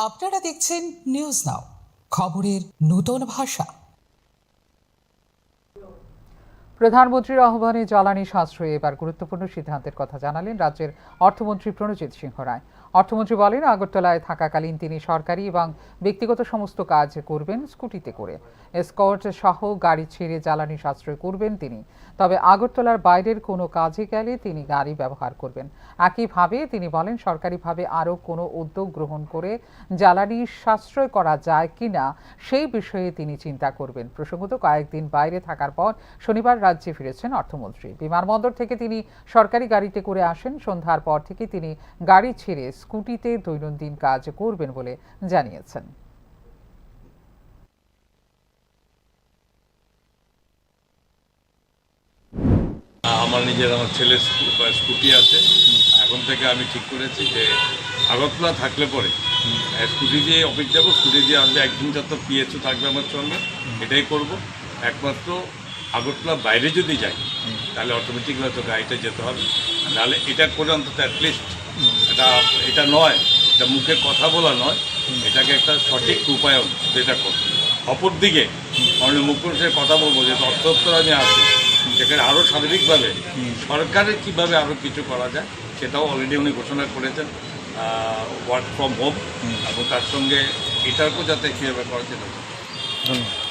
আপনারা দেখছেন news now, খবরের নতুন ভাষা। প্রধানমন্ত্রীর আহ্বানে জ্বালানি সাশ্রয়ে এবার গুরুত্বপূর্ণ সিদ্ধান্তের কথা জানালেন রাজ্যের অর্থমন্ত্রী প্রণজিৎ সিংহ রায়। অর্থমন্ত্রী বলেন, আগরতলায় থাকাকালীন তিনি সরকারি এবং ব্যক্তিগত সমস্ত কাজ করবেন স্কুটিতে করে। এসকর্ট সহ গাড়ি ছেড়ে জ্বালানি সাশ্রয় করবেন তিনি। তবে আগরতলার বাইরের কোনো কাজে গেলে তিনি গাড়ি ব্যবহার করবেন। একইভাবে তিনি বলেন, সরকারিভাবে আরও কোনো উদ্যোগ গ্রহণ করে জ্বালানি সাশ্রয় করা যায় কিনা সেই বিষয়ে তিনি চিন্তা করবেন। প্রসঙ্গত, কয়েকদিন বাইরে থাকার পর শনিবার রাজ্যে ফিরেছেন অর্থমন্ত্রী। বিমানবন্দর থেকে তিনি সরকারি গাড়িতে করে আসেন। সন্ধ্যার পর থেকে তিনি গাড়ি ছেড়ে স্কুটিতে দৈনন্দিন কাজ করবেন বলে জানিয়েছেন। আমার ছেলের স্কুটি আছে। এখন থেকে আমি ঠিক করেছি যে আগরতলা থাকলে পরে স্কুটি দিয়ে অফিস যাবো, স্কুটি দিয়ে আসবে। একদিন যত পিএসও থাকবে আমার সঙ্গে, এটাই করব। একমাত্র আগরতলা বাইরে যদি যাই তাহলে অটোমেটিক হয়তো গাড়িতে যেতে হবে। নাহলে এটা করে অন্তত অ্যাটলিস্ট এটা নয়, এটা মুখে কথা বলা নয়, এটাকে একটা সঠিক রূপায়ণ যেটা করবে। অপরদিকে মাননীয় মুখ্যমন্ত্রীর কথা বলবো যে অর্থ দপ্তর আমি আসি, সেখানে আরও স্বাভাবিকভাবে সরকারের কীভাবে আরও কিছু করা যায় সেটাও অলরেডি উনি ঘোষণা করেছেন, ওয়ার্ক ফ্রম হোম, এবং তার সঙ্গে এটাকেও যাতে কীভাবে করা যেতে। ধন্যবাদ।